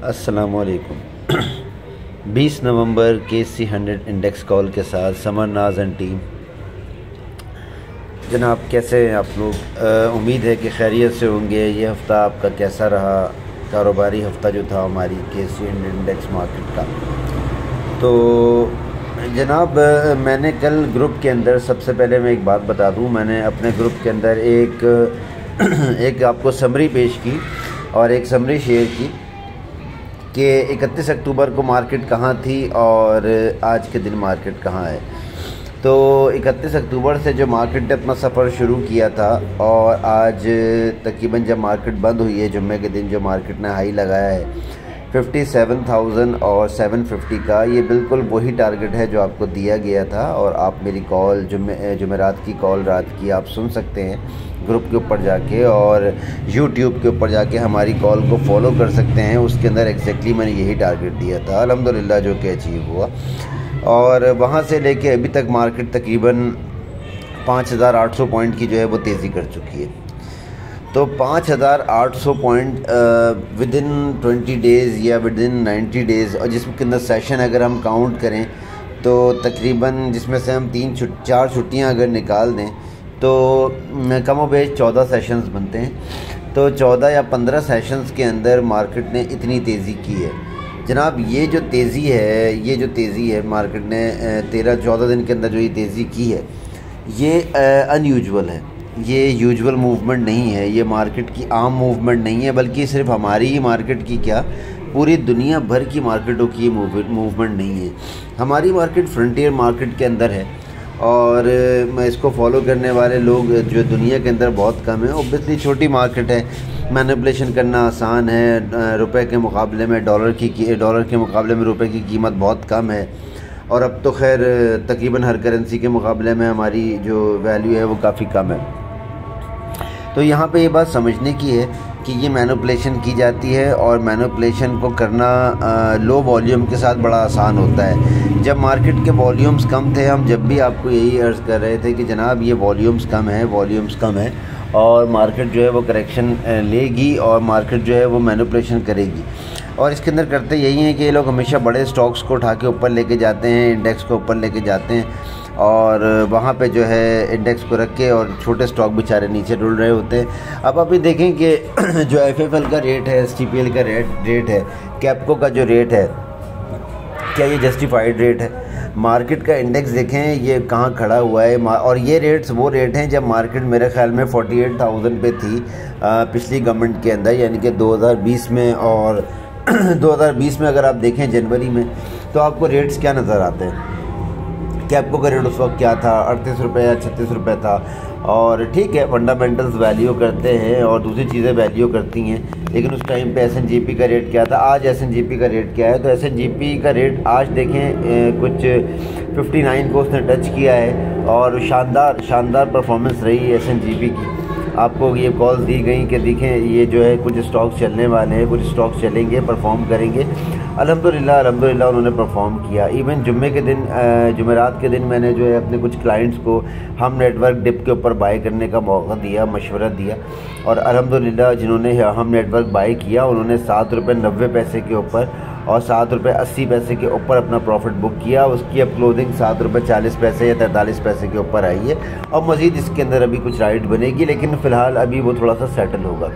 अस्सलामुअलैकुम। 20 नवंबर KC100 index call के साथ समर नाज एंड टीम। जनाब कैसे हैं आप लोग? उम्मीद है कि खैरियत से होंगे। ये हफ़्ता आपका कैसा रहा? कारोबारी हफ़्ता जो था हमारी KC100 इंडेक्स मार्केट का। तो जनाब मैंने कल ग्रुप के अंदर, सबसे पहले मैं एक बात बता दूं, मैंने अपने ग्रुप के अंदर एक आपको समरी पेश की और एक समरी शेयर की कि 31 अक्टूबर को मार्केट कहाँ थी और आज के दिन मार्केट कहाँ है। तो 31 अक्टूबर से जो मार्केट ने अपना सफ़र शुरू किया था और आज तकरीबन जब मार्केट बंद हुई है, जुम्मे के दिन जो मार्केट ने हाई लगाया है 57,000 और 750 का, ये बिल्कुल वही टारगेट है जो आपको दिया गया था। और आप मेरी कॉल जुमेरात की कॉल रात की आप सुन सकते हैं ग्रुप के ऊपर जाके, और यूट्यूब के ऊपर जाके हमारी कॉल को फॉलो कर सकते हैं। उसके अंदर एग्जैक्टली मैंने यही टारगेट दिया था, अल्हम्दुलिल्लाह, जो कि अचीव हुआ। और वहाँ से लेके अभी तक मार्केट तकरीबन 5,800 पॉइंट की जो है वो तेज़ी कर चुकी है। तो 5,800 पॉइंट विद इन 20 डेज़ या विद इन 90 डेज़, और जिसके अंदर सेशन अगर हम काउंट करें तो तकरीबन जिसमें से हम 4 छुट्टियां अगर निकाल दें तो कम बेश 14 सेशंस बनते हैं। तो 14 या 15 सेशंस के अंदर मार्केट ने इतनी तेज़ी की है। जनाब ये जो तेज़ी है मार्केट ने 13-14 दिन के अंदर जो ये तेज़ी की है, ये अनयूजुअल है। ये यूजुअल मूवमेंट नहीं है, ये मार्केट की आम मूवमेंट नहीं है, बल्कि सिर्फ हमारी ही मार्केट की क्या, पूरी दुनिया भर की मार्केटों की मूवमेंट नहीं है। हमारी मार्केट फ्रंटियर मार्केट के अंदर है और मैं इसको फॉलो करने वाले लोग जो दुनिया के अंदर बहुत कम है। ऑब्वियसली छोटी मार्केट है, मैनिपुलेशन करना आसान है। रुपए के मुकाबले में डॉलर के मुकाबले में रुपए की कीमत बहुत कम है, और अब तो खैर तकरीबन हर करेंसी के मुकाबले में हमारी जो वैल्यू है वो काफ़ी कम है। तो यहाँ पे ये बात समझने की है कि ये मैनिपुलेशन की जाती है, और मैनिपुलेशन को करना लो वॉल्यूम के साथ बड़ा आसान होता है। जब मार्केट के वॉल्यूम्स कम थे, हम जब भी आपको यही अर्ज़ कर रहे थे कि जनाब ये वॉल्यूम्स कम है और मार्केट जो है वो करेक्शन लेगी और मार्केट जो है वो मैनिपुलेशन करेगी। और इसके अंदर करते यही हैं कि ये लोग हमेशा बड़े स्टॉक्स को उठा के ऊपर लेके जाते हैं, इंडेक्स को ऊपर लेके जाते हैं, और वहाँ पे जो है इंडेक्स को रख के और छोटे स्टॉक बेचारे नीचे डुल रहे होते हैं। अब आप ये देखें कि जो FFL का रेट है, STPL का रेट है, कैप्को का जो रेट है, क्या ये जस्टिफाइड रेट है? मार्केट का इंडेक्स देखें ये कहाँ खड़ा हुआ है, और ये रेट्स वो रेट हैं जब मार्केट मेरे ख्याल में 48,000 पे थी पिछली गवर्नमेंट के अंदर, यानी कि 2020 में। और 2020 में अगर आप देखें जनवरी में, तो आपको रेट्स क्या नज़र आते हैं? कैप्को का रेट उस वक्त क्या था? 38 रुपये या 36 रुपये था। और ठीक है, फंडामेंटल्स वैल्यू करते हैं और दूसरी चीज़ें वैल्यू करती हैं, लेकिन उस टाइम पे SNGP का रेट क्या था? आज SNGP का रेट क्या है? तो SNGP का रेट आज देखें कुछ 59 को उसने टच किया है, और शानदार परफॉर्मेंस रही है SNGP की। आपको ये कॉल दी गई कि देखें ये जो है कुछ स्टॉक्स चलने वाले हैं, कुछ स्टॉक्स चलेंगे, परफॉर्म करेंगे। अल्हम्दुलिल्लाह उन्होंने परफॉर्म किया। इवन जुमेरात के दिन मैंने जो है अपने कुछ क्लाइंट्स को हम नेटवर्क डिप के ऊपर बाय करने का मौका दिया, मशवरा दिया, और अल्हम्दुलिल्लाह जिन्होंने हम नेटवर्क बाय किया उन्होंने 7 रुपये 90 पैसे के ऊपर और 7 रुपये 80 पैसे के ऊपर अपना प्रॉफिट बुक किया। उसकी अब क्लोजिंग 7 रुपये 40 पैसे या 43 पैसे के ऊपर आई है, और मज़ीद इसके अंदर अभी कुछ राइड बनेगी, लेकिन फ़िलहाल अभी वो थोड़ा सा सेटल होगा।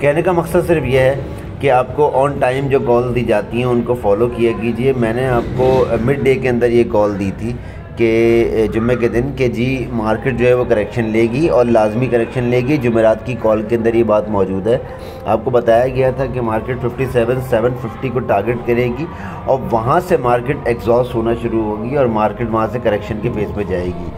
कहने का मकसद सिर्फ यह है कि आपको ऑन टाइम जो कॉल दी जाती हैं उनको फॉलो किया कीजिए। मैंने आपको मिड डे के अंदर ये कॉल दी थी कि जुम्मे के दिन कि जी मार्केट जो है वो करेक्शन लेगी और लाजमी करेक्शन लेगी। जुमेरात की कॉल के अंदर ये बात मौजूद है। आपको बताया गया था कि मार्केट 57-750 को टारगेट करेगी, और वहाँ से मार्केट एग्जॉस्ट होना शुरू होगी और मार्केट वहाँ से करेक्शन के फेस में जाएगी,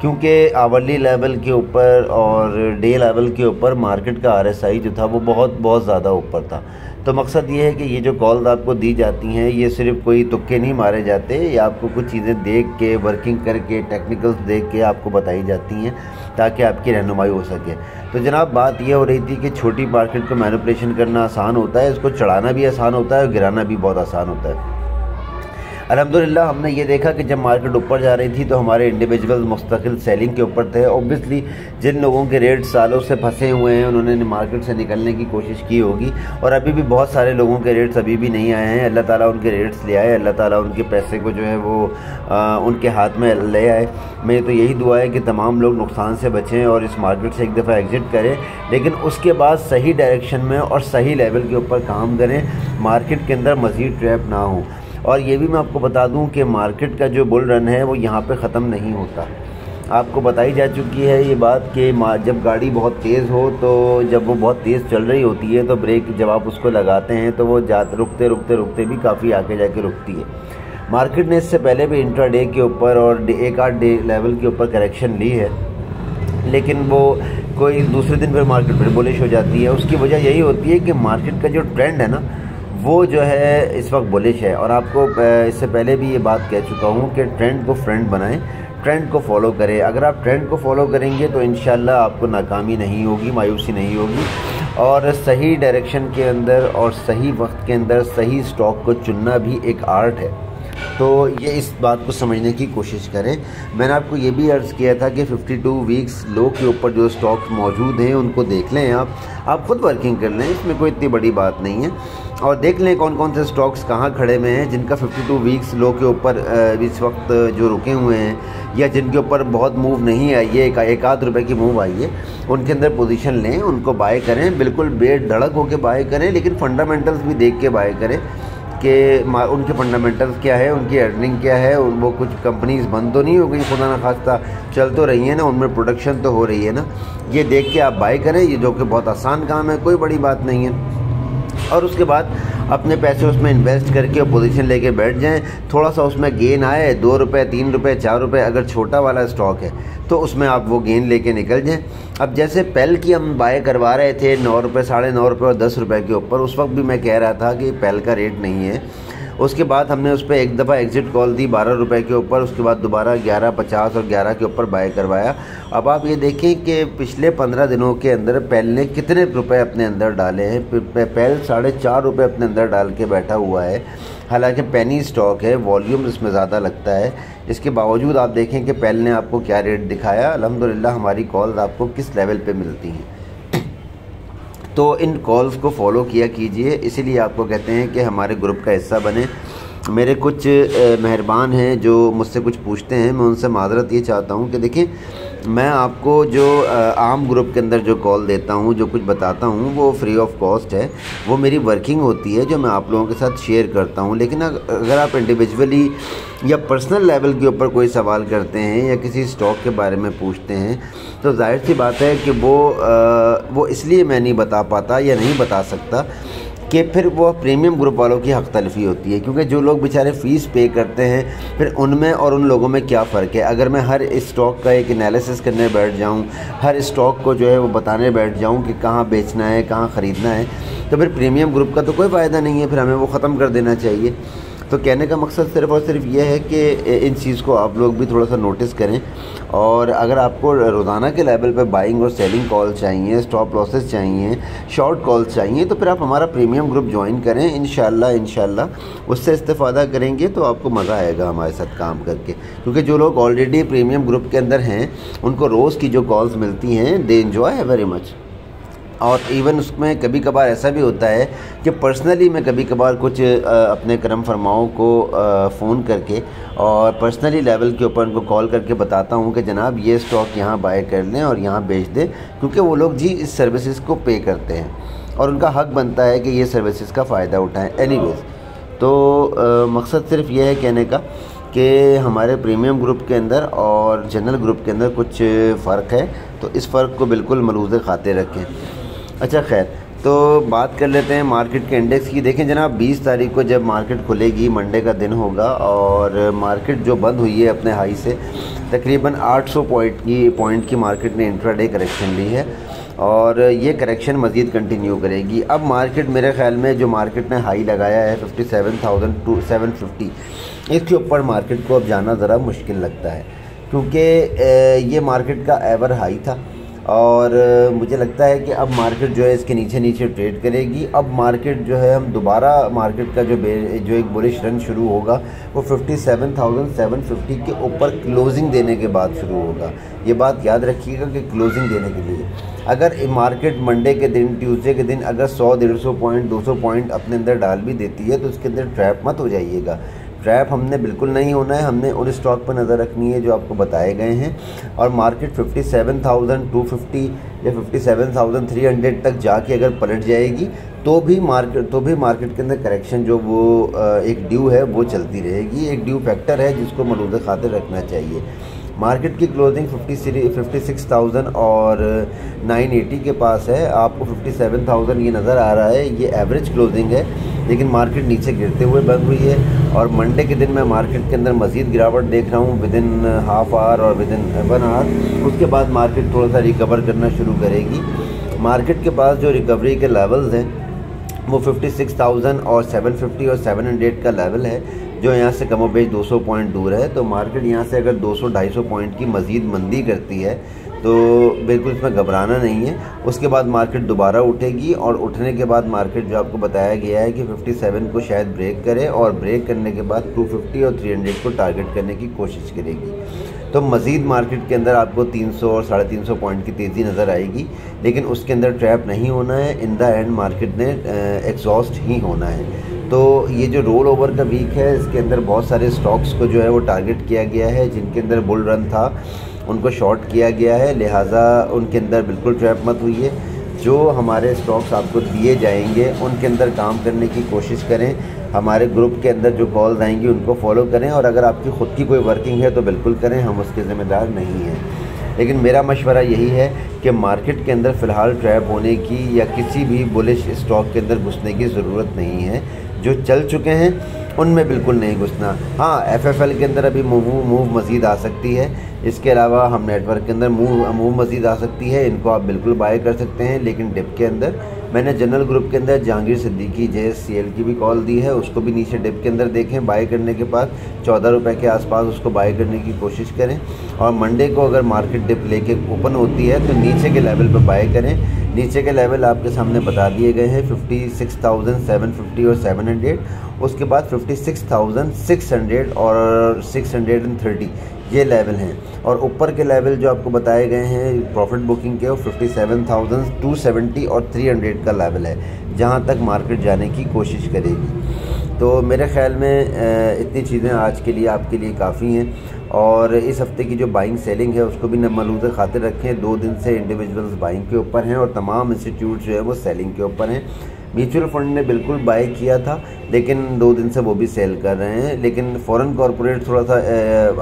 क्योंकि आवरली लेवल के ऊपर और डे लेवल के ऊपर मार्केट का RSI जो था वो बहुत ज़्यादा ऊपर था। तो मकसद ये है कि ये जो कॉल्स आपको दी जाती हैं ये सिर्फ कोई तुक्के नहीं मारे जाते, ये आपको कुछ चीज़ें देख के, वर्किंग करके, टेक्निकल्स देख के आपको बताई जाती हैं ताकि आपकी रहनुमाई हो सके। तो जनाब बात ये हो रही थी कि छोटी मार्केट को मैनिपुलेशन करना आसान होता है, इसको चढ़ाना भी आसान होता है और गिराना भी बहुत आसान होता है। अल्हम्दुलिल्लाह हमने ये देखा कि जब मार्केट ऊपर जा रही थी तो हमारे इंडिविजुअल मुस्तकिल सेलिंग के ऊपर थे। ऑब्वियसली जिन लोगों के रेट सालों से फंसे हुए हैं उन्होंने मार्केट से निकलने की कोशिश की होगी, और अभी भी बहुत सारे लोगों के रेट्स अभी भी नहीं आए हैं। अल्लाह ताला उनके रेट्स ले आए, अल्लाह ताला उनके पैसे को जो है वो उनके हाथ में ले आए। मेरी तो यही दुआ है कि तमाम लोग नुकसान से बचें और इस मार्केट से एक दफ़ा एग्ज़िट करें, लेकिन उसके बाद सही डायरेक्शन में और सही लेवल के ऊपर काम करें, मार्केट के अंदर मज़ीद ट्रैप ना हो। और ये भी मैं आपको बता दूं कि मार्केट का जो बुल रन है वो यहाँ पे ख़त्म नहीं होता। आपको बताई जा चुकी है ये बात कि जब गाड़ी बहुत तेज़ हो, तो जब वो बहुत तेज़ चल रही होती है तो ब्रेक जब आप उसको लगाते हैं तो वो रुकते भी काफ़ी आगे जाके रुकती है। मार्केट ने इससे पहले भी इंट्राडे के ऊपर और एक आध डे लेवल के ऊपर करेक्शन ली है, लेकिन वो कोई दूसरे दिन फिर मार्केट फिर बुलिश हो जाती है। उसकी वजह यही होती है कि मार्केट का जो ट्रेंड है ना वो जो है इस वक्त बुलिश है। और आपको इससे पहले भी ये बात कह चुका हूँ कि ट्रेंड को फ्रेंड बनाएं, ट्रेंड को फॉलो करें। अगर आप ट्रेंड को फॉलो करेंगे तो इंशाल्लाह आपको नाकामी नहीं होगी, मायूसी नहीं होगी, और सही डायरेक्शन के अंदर और सही वक्त के अंदर सही स्टॉक को चुनना भी एक आर्ट है। तो ये इस बात को समझने की कोशिश करें। मैंने आपको ये भी अर्ज़ किया था कि 52 वीक्स लो के ऊपर जो स्टॉक्स मौजूद हैं उनको देख लें, आप खुद वर्किंग कर लें, इसमें कोई इतनी बड़ी बात नहीं है। और देख लें कौन कौन से स्टॉक्स कहाँ खड़े में हैं जिनका 52 वीक्स लो के ऊपर इस वक्त जो रुके हुए हैं, या जिनके ऊपर बहुत मूव नहीं आई है, एक आध रुपये की मूव आई है, उनके अंदर पोजीशन लें, उनको बाय करें, बिल्कुल बेधड़क होकर बाय करें, लेकिन फंडामेंटल्स भी देख के बाय करें कि उनके फंडामेंटल्स क्या है, उनकी अर्निंग क्या है, वो कुछ कंपनीज बंद तो नहीं हो गई, खुदा न खास्ता चल तो रही है ना, उनमें प्रोडक्शन तो हो रही है ना, ये देख के आप बाय करें, ये जो कि बहुत आसान काम है, कोई बड़ी बात नहीं है। और उसके बाद अपने पैसे उसमें इन्वेस्ट करके पोजीशन लेके बैठ जाएं। थोड़ा सा उसमें गेन आए, 2 रुपये 3 रुपये 4 रुपये, अगर छोटा वाला स्टॉक है तो उसमें आप वो गेन लेके निकल जाएं। अब जैसे पेल की हम बाय करवा रहे थे 9 रुपये 9.5 रुपये और 10 रुपये के ऊपर, उस वक्त भी मैं कह रहा था कि पेल का रेट नहीं है। उसके बाद हमने उस पर एक दफ़ा एग्ज़िट कॉल दी 12 रुपये के ऊपर, उसके बाद दोबारा 11.50 और 11 के ऊपर बाय करवाया। अब आप ये देखें कि पिछले 15 दिनों के अंदर पेल ने कितने रुपए अपने अंदर डाले हैं। पेल 4.5 रुपये अपने अंदर डाल के बैठा हुआ है, हालांकि पेनी स्टॉक है, वॉल्यूम इसमें ज़्यादा लगता है। इसके बावजूद आप देखें कि पेल ने आपको क्या रेट दिखाया। अल्हम्दुलिल्लाह हमारी कॉल्स आपको किस लेवल पे मिलती हैं, तो इन कॉल्स को फॉलो किया कीजिए। इसीलिए आपको कहते हैं कि हमारे ग्रुप का हिस्सा बने। मेरे कुछ मेहरबान हैं जो मुझसे कुछ पूछते हैं, मैं उनसे माज़रत ये चाहता हूँ कि देखिए, मैं आपको जो आम ग्रुप के अंदर जो कॉल देता हूँ, जो कुछ बताता हूँ, वो फ्री ऑफ कॉस्ट है, वो मेरी वर्किंग होती है जो मैं आप लोगों के साथ शेयर करता हूँ। लेकिन अगर आप इंडिविजुअली या पर्सनल लेवल के ऊपर कोई सवाल करते हैं या किसी स्टॉक के बारे में पूछते हैं, तो जाहिर सी बात है कि वो इसलिए मैं नहीं बता पाता या नहीं बता सकता कि फिर वो प्रीमियम ग्रुप वालों की हक़ तलफ़ी होती है, क्योंकि जो लोग बेचारे फ़ीस पे करते हैं, फिर उनमें और उन लोगों में क्या फ़र्क है। अगर मैं हर स्टॉक का एक एनालिसिस करने बैठ जाऊं, हर स्टॉक को जो है वो बताने बैठ जाऊं कि कहाँ बेचना है, कहाँ ख़रीदना है, तो फिर प्रीमियम ग्रुप का तो कोई फ़ायदा नहीं है, फिर हमें वो ख़त्म कर देना चाहिए। तो कहने का मकसद सिर्फ़ और सिर्फ ये है कि इन चीज़ को आप लोग भी थोड़ा सा नोटिस करें। और अगर आपको रोज़ाना के लेवल पे बाइंग और सेलिंग कॉल चाहिए, स्टॉप लॉसेस चाहिए, शॉर्ट कॉल्स चाहिए, तो फिर आप हमारा प्रीमियम ग्रुप ज्वाइन करें। इंशाल्लाह उससे इस्तेफ़ादा करेंगे तो आपको मज़ा आएगा हमारे साथ काम करके, क्योंकि जो लोग ऑलरेडी प्रीमियम ग्रुप के अंदर हैं उनको रोज़ की जो कॉल्स मिलती हैं, दे एंजॉय वेरी मच। और इवन उसमें कभी कभार ऐसा भी होता है कि पर्सनली मैं कभी कभार कुछ अपने करम फरमाओं को फ़ोन करके और पर्सनली लेवल के ऊपर उनको कॉल करके बताता हूँ कि जनाब ये स्टॉक यहाँ बाय कर लें और यहाँ बेच दें, क्योंकि वो लोग जी इस सर्विसेज को पे करते हैं और उनका हक़ बनता है कि ये सर्विसेज का फ़ायदा उठाएँ। एनीवेज़, तो मकसद सिर्फ ये है कहने का कि हमारे प्रीमियम ग्रुप के अंदर और जनरल ग्रुप के अंदर कुछ फ़र्क है, तो इस फ़र्क को बिल्कुल मलूज़ खाते रखें। अच्छा खैर, तो बात कर लेते हैं मार्केट के इंडेक्स की। देखें जनाब, 20 तारीख को जब मार्केट खुलेगी, मंडे का दिन होगा, और मार्केट जो बंद हुई है अपने हाई से तकरीबन 800 पॉइंट की मार्केट ने इंट्राडे करेक्शन ली है, और ये करेक्शन मज़ीद कंटिन्यू करेगी। अब मार्केट मेरे ख़्याल में जो मार्केट ने हाई लगाया है 57,750, इसके ऊपर मार्केट को अब जाना ज़रा मुश्किल लगता है, क्योंकि ये मार्केट का एवर हाई था और मुझे लगता है कि अब मार्केट जो है इसके नीचे नीचे ट्रेड करेगी। अब मार्केट जो है हम दोबारा मार्केट का जो एक बुलिश रन शुरू होगा वो 57,750 के ऊपर क्लोजिंग देने के बाद शुरू होगा। ये बात याद रखिएगा कि क्लोजिंग देने के लिए अगर मार्केट मंडे के दिन, ट्यूसडे के दिन अगर 100-150 पॉइंट, 200 पॉइंट अपने अंदर डाल भी देती है तो उसके अंदर ट्रैप मत हो जाइएगा। ट्रैप हमने बिल्कुल नहीं होना है, हमने उन स्टॉक पर नज़र रखनी है जो आपको बताए गए हैं। और मार्केट 57,250 या 57,300 तक जाके अगर पलट जाएगी तो भी मार्केट के अंदर करेक्शन जो वो एक ड्यू है वो चलती रहेगी। एक ड्यू फैक्टर है जिसको मलूज़ खातिर रखना चाहिए। मार्केट की क्लोजिंग 56,000 और 980 के पास है। आपको 57,000 ये नज़र आ रहा है, ये एवरेज क्लोजिंग है, लेकिन मार्केट नीचे गिरते हुए बंद हुई है। और मंडे के दिन मैं मार्केट के अंदर मज़ीद गिरावट देख रहा हूँ विदिन हाफ आवर और विदिन 1 आवर। उसके बाद मार्केट थोड़ा सा रिकवर करना शुरू करेगी। मार्केट के पास जो रिकवरी के लेवल्स हैं वो 56,000 और 750 और 700 का लेवल है, जो यहाँ से कमो बेश 200 पॉइंट दूर है। तो मार्केट यहाँ से अगर 200-250 पॉइंट की मज़ीद मंदी करती है तो बिल्कुल इसमें घबराना नहीं है। उसके बाद मार्केट दोबारा उठेगी और उठने के बाद मार्केट जो आपको बताया गया है कि 57 को शायद ब्रेक करे और ब्रेक करने के बाद 250 और 300 को टारगेट करने की कोशिश करेगी। तो मज़ीद मार्केट के अंदर आपको 300 और 350 पॉइंट की तेज़ी नज़र आएगी, लेकिन उसके अंदर ट्रैप नहीं होना है। इन द एंड मार्केट ने एग्जॉस्ट ही होना है। तो ये जो रोल ओवर का वीक है इसके अंदर बहुत सारे स्टॉक्स को जो है वो टारगेट किया गया है। जिनके अंदर बुल रन था उनको शॉर्ट किया गया है, लिहाजा उनके अंदर बिल्कुल ट्रैप मत हुई है। जो हमारे स्टॉक्स आपको दिए जाएंगे उनके अंदर काम करने की कोशिश करें। हमारे ग्रुप के अंदर जो कॉल्स आएंगी उनको फॉलो करें, और अगर आपकी ख़ुद की कोई वर्किंग है तो बिल्कुल करें, हम उसके ज़िम्मेदार नहीं हैं। लेकिन मेरा मशवरा यही है कि मार्केट के अंदर फ़िलहाल ट्रैप होने की या किसी भी बुलिश स्टॉक के अंदर घुसने की ज़रूरत नहीं है। जो चल चुके हैं उनमें बिल्कुल नहीं घुसना। हाँ, एफएफएल के अंदर अभी मूव मज़ीद आ सकती है। इसके अलावा हम नेटवर्क के अंदर मूव मज़ीद आ सकती है, इनको आप बिल्कुल बाय कर सकते हैं। लेकिन डिप के अंदर मैंने जनरल ग्रुप के अंदर जहांगीर सिद्दीकी JSCL की भी कॉल दी है, उसको भी नीचे डिप के अंदर देखें। बाय करने के बाद 14 रुपये के आसपास उसको बाय करने की कोशिश करें। और मंडे को अगर मार्केट डिप लेके ओपन होती है तो नीचे के लेवल पर बाय करें। नीचे के लेवल आपके सामने बता दिए गए हैं 56,750 और 700। उसके बाद 56,600 और 630 ये लेवल हैं। और ऊपर के लेवल जो आपको बताए गए हैं प्रॉफिट बुकिंग के वो 57,270 और 300 का लेवल है, जहां तक मार्केट जाने की कोशिश करेगी। तो मेरे ख्याल में इतनी चीज़ें आज के लिए आपके लिए काफ़ी हैं। और इस हफ्ते की जो बाइंग सेलिंग है उसको भी मलूज़ खातिर रखें। 2 दिन से इंडिविजुअल्स बाइंग के ऊपर हैं और तमाम इंस्टीट्यूट जो है वो सेलिंग के ऊपर हैं। म्यूचुअल फंड ने बिल्कुल बाय किया था, लेकिन 2 दिन से वो भी सेल कर रहे हैं। लेकिन फॉरेन कॉरपोरेट थोड़ा सा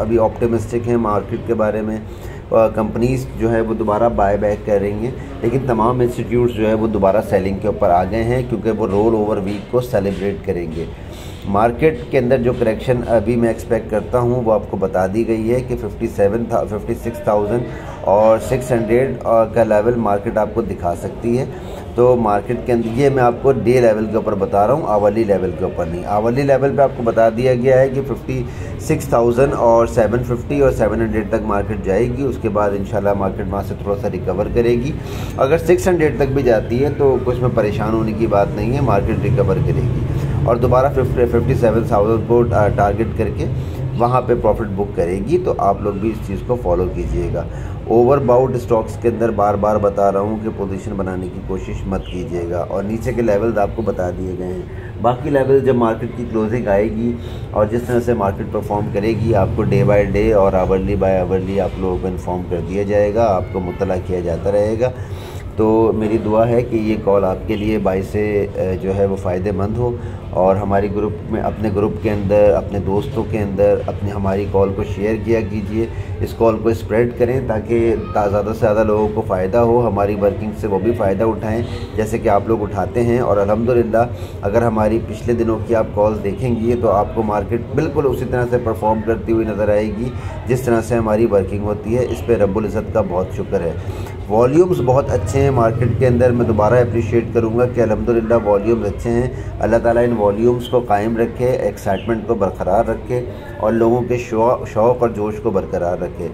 अभी ऑप्टिमिस्टिक हैं मार्केट के बारे में। कंपनीज जो है वो दोबारा बाय बैक कर रही हैं, लेकिन तमाम इंस्टीट्यूट्स जो है वो दोबारा सेलिंग के ऊपर आ गए हैं, क्योंकि वो रोल ओवर वीक को सेलिब्रेट करेंगे। मार्केट के अंदर जो करेक्शन अभी मैं एक्सपेक्ट करता हूँ वो आपको बता दी गई है कि 56,000 और 600 का लेवल मार्केट आपको दिखा सकती है। तो मार्केट के अंदर ये मैं आपको डे लेवल के ऊपर बता रहा हूँ, आवरली लेवल के ऊपर नहीं। आवरली लेवल पे आपको बता दिया गया है कि 56,000 और 750 और 700 तक मार्केट जाएगी। उसके बाद इंशाल्लाह मार्केट वहाँ से थोड़ा सा रिकवर करेगी। अगर 600 तक भी जाती है तो कुछ में परेशान होने की बात नहीं है, मार्केट रिकवर करेगी और दोबारा 57,000 को टारगेट करके वहाँ पे प्रॉफिट बुक करेगी। तो आप लोग भी इस चीज़ को फॉलो कीजिएगा। ओवरबाउट स्टॉक्स के अंदर बार बार बता रहा हूँ कि पोजीशन बनाने की कोशिश मत कीजिएगा। और नीचे के लेवल्स आपको बता दिए गए हैं। बाकी लेवल जब मार्केट की क्लोजिंग आएगी और जिस तरह से मार्केट परफॉर्म करेगी आपको डे बाय डे और आवरली बाय आवरली आप लोगों को इन्फॉर्म कर दिया जाएगा, आपको मुत्तला किया जाता रहेगा। तो मेरी दुआ है कि ये कॉल आपके लिए बाइस से जो है वो फ़ायदेमंद हो और हमारी ग्रुप में अपने ग्रुप के अंदर अपने दोस्तों के अंदर अपनी हमारी कॉल को शेयर किया कीजिए। इस कॉल को स्प्रेड करें ताकि ज़्यादा से ज़्यादा लोगों को फ़ायदा हो, हमारी वर्किंग से वो भी फ़ायदा उठाएं जैसे कि आप लोग उठाते हैं। और अल्हम्दुलिल्लाह अगर हमारी पिछले दिनों की आप कॉल्स देखेंगी तो आपको मार्केट बिल्कुल उसी तरह से परफॉर्म करती हुई नज़र आएगी जिस तरह से हमारी वर्किंग होती है। इस पर रब्बुल इज़्ज़त का बहुत शुक्र है। वॉल्यूम्स बहुत अच्छे हैं मार्केट के अंदर। मैं दोबारा अप्रिशिएट करूँगा कि अल्हम्दुलिल्लाह वॉल्यूम्स अच्छे हैं। अल्लाह ताला इन वॉल्यूम्स को कायम रखे, एक्साइटमेंट को बरकरार रखे और लोगों के शौक़ और जोश को बरकरार रखे।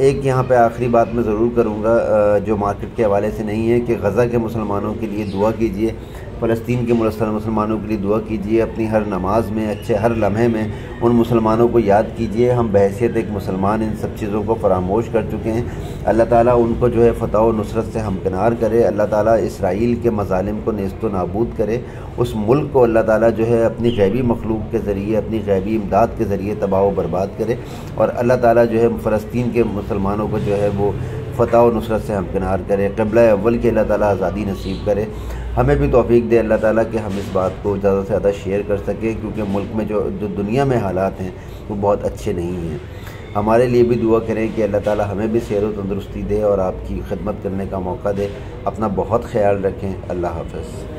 एक यहाँ पे आखिरी बात मैं ज़रूर करूँगा जो मार्केट के हवाले से नहीं है कि गज़ा के मुसलमानों के लिए दुआ कीजिए, फ़लस्तीन के मुसलमानों के लिए दुआ कीजिए। अपनी हर नमाज में, अच्छे हर लम्हे में उन मुसलमानों को याद कीजिए। हम बहैसियत एक मुसलमान इन सब चीज़ों को फरामोश कर चुके हैं। अल्लाह ताला उनको जो है फ़तह व नुसरत से हमकिनार करे। अल्लाह ताला इसराइल के मज़ालिम को नेस्त व नाबूद करे। उस मुल्क को अल्लाह ताला जो है अपनी गैबी मखलूक के ज़रिए, अपनी गैबी इमदाद के ज़रिए तबाह व बर्बाद करे। और अल्लाह ताला जो है फ़लस्तीन के मुसलमानों को जो है वो फ़तह व नुसरत से हमकिनार करे। क़िबला अव्वल की अल्लाह ताला आज़ादी नसीब करे। हमें भी तौफ़ीक दे अल्लाह ताला कि हम इस बात को ज़्यादा से ज़्यादा शेयर कर सकें, क्योंकि मुल्क में जो दुनिया में हालात हैं वो बहुत अच्छे नहीं हैं। हमारे लिए भी दुआ करें कि अल्लाह ताला हमें भी सेहत व तंदुरुस्ती दे और आपकी खिदमत करने का मौका दे। अपना बहुत ख्याल रखें। अल्लाह हाफ़िज़।